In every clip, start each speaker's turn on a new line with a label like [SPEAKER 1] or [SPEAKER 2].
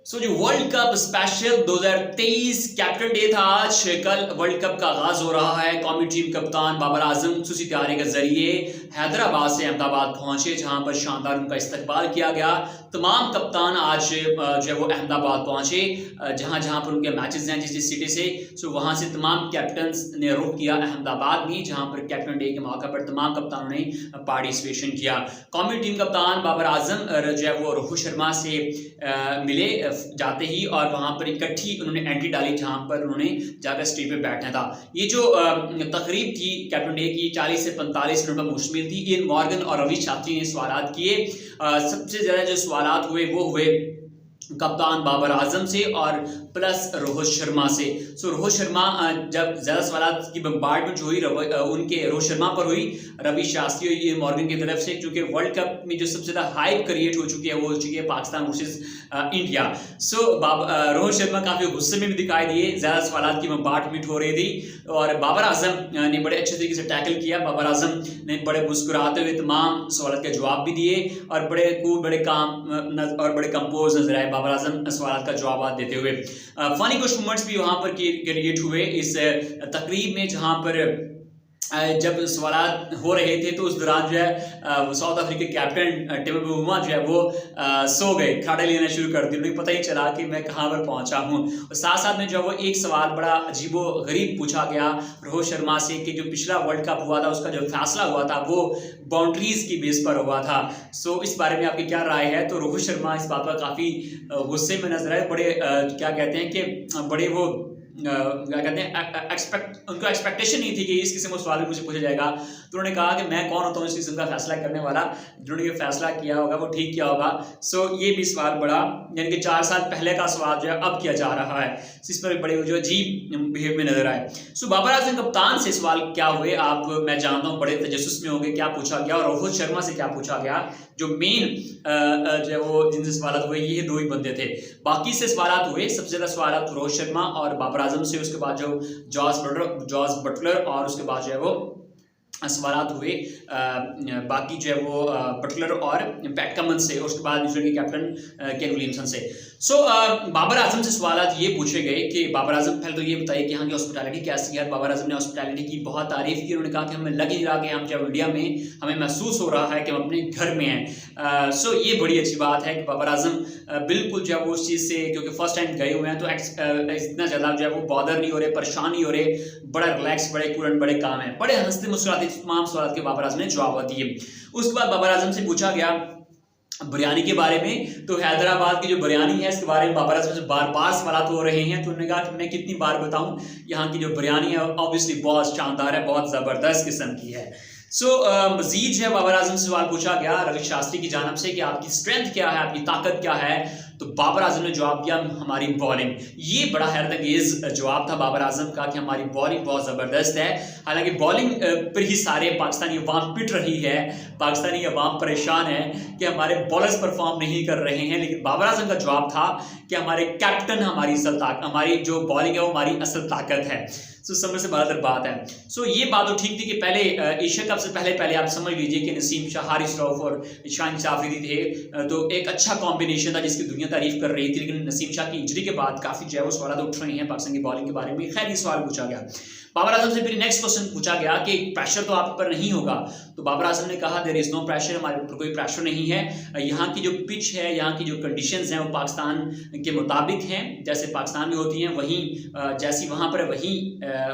[SPEAKER 1] जो world cup special 2023 captain day था आज। कल वर्ल्ड कप का आगाज हो रहा है। कौमी टीम कप्तान बाबर आजम खसूसी तैयारी के जरिए हैदराबाद से अहमदाबाद पहुंचे, जहां पर शानदार उनका इस्तकबाल किया गया। तमाम कप्तान आज जो है वो अहमदाबाद पहुंचे, जहां जहां पर उनके मैचेस हैं जिस जिस सिटी से। वहां से तमाम कैप्टन्स ने रुख किया अहमदाबाद में, जहां पर कैप्टन डे के मौके पर तमाम कप्तानों ने पार्टिसिपेशन किया। कौमी टीम कप्तान बाबर आजम जो है वो रोहित शर्मा से मिले जाते ही, और वहां पर इकट्ठी उन्होंने एंट्री डाली, जहां पर उन्होंने जाकर स्टेज पे बैठना था। ये जो तकरीब थी कैप्टन डे की 40 से 45 मिनट में मुश्तमिल थी। इयन मॉर्गन और रवि शास्त्री ने सवाल किए। सबसे ज्यादा जो सवाल हुए वो हुए कप्तान बाबर आजम से और प्लस रोहित शर्मा से। रोहित शर्मा जब ज्यादा सवाल की बम्बार्डमेंट हुई उनके रोहित शर्मा पर हुई, रवि शास्त्री और इयन मॉर्गन की तरफ से, क्योंकि वर्ल्ड कप में जो सबसे ज्यादा हाइप क्रिएट हो चुकी है वो हो चुकी है पाकिस्तान वर्सेस इंडिया। रोहित शर्मा काफी गुस्से में भी दिखाई दिए, ज्यादा सवाल की बम्बार्डमेंट हो रही थी, और बाबर आजम ने बड़े अच्छे तरीके से टैकल किया। बाबर आजम ने बड़े मुस्कुराते हुए तमाम सवाल के जवाब भी दिए, और बड़े काम और बड़े कंपोज नजर आए बाबर आजम सवाल का जवाब देते हुए। फनी कुछ मोमेंट्स भी वहां पर क्रिएट हुए इस तकरीब में, जहां पर जब सवाल हो रहे थे तो उस दौरान जो है साउथ अफ्रीका कैप्टन टिम बुमा जो है वो सो गए, खाड़े लेना शुरू कर दिए। उन्हें पता ही चला कि मैं कहाँ पर पहुंचा हूँ। और साथ साथ में जो वो एक सवाल बड़ा अजीबो गरीब पूछा गया रोहित शर्मा से कि जो पिछला वर्ल्ड कप हुआ था उसका जो फैसला हुआ था वो बाउंड्रीज की बेस पर हुआ था। इस बारे में आपकी क्या राय है? तो रोहित शर्मा इस बात पर काफी गुस्से में नजर आए। बड़े क्या कहते हैं कि बड़े वो क्या कहते हैं उनको एक्सपेक्टेशन नहीं थी कि इस किस्म का सवाल मुझे पूछा जाएगा। तो उन्होंने कहा कि मैं कौन होता हूँ इस किस्म का फैसला करने वाला, जिन्होंने ये फैसला किया होगा वो ठीक किया होगा। ये भी सवाल बड़ा, यानी कि 4 साल पहले का सवाल जो है अब किया जा रहा है, इस पर बड़े जो अजीब बिहेव में नजर आए। बाबर आजम कप्तान से सवाल क्या हुए आप मैं जानता हूँ बड़े तजस्सुस में होंगे, क्या पूछा गया, और रोहित शर्मा से क्या पूछा गया। जो मेन जो है वो जिनसे सवाल हुए ये 2 ही बंदे थे। बाकी से सवाल हुए सबसे ज्यादा सवाल रोहित शर्मा और बाबर आजम से, उसके बाद जो जॉस बटलर, और उसके बाद जो है वो सवाल हुए बाकी जो है वो बटलर और पैट कमिंस से, उसके बाद न्यूजीलैंड के कैप्टन केन विलियमसन से। बाबर आजम से सवाल ये पूछे गए कि बाबर आजम पहले तो ये बताइए कि यहाँ की हॉस्पिटैलिटी कैसी है। बाबर आजम ने हॉस्पिटैलिटी की बहुत तारीफ की। उन्होंने कहा कि हमें लग नहीं रहा कि हम जब इंडिया में हमें महसूस हो रहा है कि हम अपने घर में हैं। ये बड़ी अच्छी बात है कि बाबर आजम बिल्कुल जो है वो उस चीज़ से, क्योंकि फर्स्ट टाइम गए हुए हैं तो इतना ज़्यादा जो है वो बॉदर नहीं हो रहे, परेशान नहीं हो रहे, बड़ा रिलैक्स, बड़े कूल, बड़े काम है, बड़े हंसते मुस्कुराते तमाम सवाल के बाबर आजम ने जवाब दिए। उसके बाद बाबर आजम से पूछा गया बिरयानी के बारे में। तो हैदराबाद की जो बिरयानी है इसके बारे में बाबर आजम से बार बार सवाल हो रहे हैं। तो उन्होंने कहा कि मैं कितनी बार बताऊं, यहाँ की जो बिरयानी है ऑब्वियसली बहुत शानदार है, बहुत ज़बरदस्त किस्म की है। मजीद जो है बाबर आजम से सवाल पूछा गया रवि शास्त्री की जानब से कि आपकी स्ट्रेंथ क्या है, आपकी ताकत क्या है। तो बाबर आजम ने जवाब दिया हमारी बॉलिंग। ये बड़ा हैरतअंगेज जवाब था बाबर आजम का कि हमारी बॉलिंग बहुत ज़बरदस्त है। हालांकि बॉलिंग पर ही सारे पाकिस्तानी अवाम पिट रही है, पाकिस्तानी अवाम परेशान है कि हमारे बॉलर्स परफॉर्म नहीं कर रहे हैं, लेकिन बाबर आजम का जवाब था कि हमारे कैप्टन हमारी जो बॉलिंग है वो हमारी असल ताकत है। समझ से बराबर बात है। ये बात तो ठीक थी कि पहले एशिया कप से पहले आप समझ लीजिए कि नसीम शाह, हारिस रऊफ और ईशान आफरीदी थे, तो एक अच्छा कॉम्बिनेशन था जिसकी दुनिया तारीफ कर रही थी। लेकिन नसीम शाह की इंजरी के बाद काफी जो है वो सवाल उठ रहे हैं पाकिस्तान की बॉलिंग के बारे में। खैर ये सवाल पूछा गया बाबर आजम से। फिर नेक्स्ट क्वेश्चन पूछा गया कि प्रेशर तो आप पर नहीं होगा। तो बाबर आजम ने कहा देयर इज नो प्रेशर, हमारे ऊपर कोई प्रेशर नहीं है। यहाँ की जो पिच है, यहाँ की जो कंडीशंस हैं वो पाकिस्तान के मुताबिक हैं, जैसे पाकिस्तान में होती हैं वहीं जैसी वहाँ पर वहीं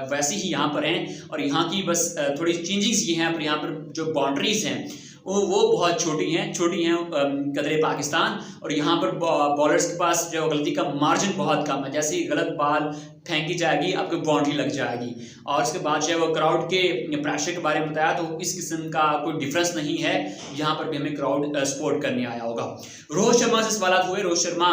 [SPEAKER 1] वैसी ही यहाँ पर हैं। और यहाँ की बस थोड़ी चेंजिंग्स ये हैं, पर यहाँ पर जो बाउंड्रीज हैं वो बहुत छोटी हैं कदरे पाकिस्तान। और यहाँ पर बॉलर्स के पास जो गलती का मार्जिन बहुत कम है, जैसे ही गलत बॉल फेंकी जाएगी आपको बाउंड्री लग जाएगी। और उसके बाद जो है वो क्राउड के प्रेशर के बारे में बताया, तो इस किस्म का कोई डिफरेंस नहीं है, यहाँ पर भी हमें क्राउड सपोर्ट करने आया होगा। रोहित शर्मा से सवाल हुए। रोहित शर्मा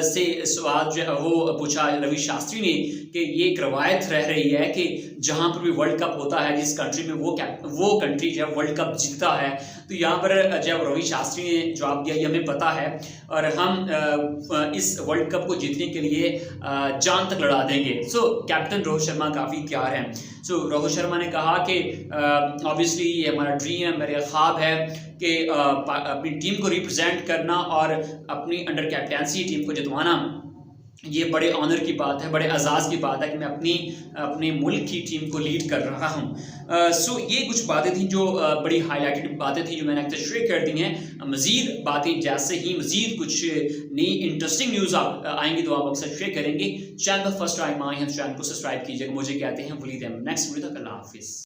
[SPEAKER 1] से सवाल जो है वो पूछा रवि शास्त्री ने कि ये एक रवायत रह रही है कि जहाँ पर भी वर्ल्ड कप होता है, जिस कंट्री में वो कंट्री जो है वर्ल्ड कप जीतता है, तो यहाँ पर जब रोहित शास्त्री ने जवाब दिया ये हमें पता है और हम इस वर्ल्ड कप को जीतने के लिए जान तक लड़ा देंगे। सो कैप्टन रोहित शर्मा काफ़ी तैयार हैं। सो रोहित शर्मा ने कहा कि ऑब्वियसली ये हमारा ड्रीम है, मेरा ख्वाब है कि अपनी टीम को रिप्रेजेंट करना और अपनी अंडर कैप्टनसी टीम को जितवाना। ये बड़े ऑनर की बात है, बड़े एजाज़ की बात है कि मैं अपने मुल्क की टीम को लीड कर रहा हूँ। सो ये कुछ बातें थी जो बड़ी हाईलाइटेड बातें थी जो मैंने आपसे शेयर कर दी हैं। मज़ीद बातें जैसे ही मज़ीद कुछ नई इंटरेस्टिंग न्यूज़ आप आएंगी तो आप आपसे शेयर करेंगे। चैनल पर फर्स्ट टाइम आए हैं तो चैनल को सब्सक्राइब कीजिएगा। मुझे कहते हैं वलीद अहमद। नेक्स्ट वीडियो तक अल्लाह हाफिज़।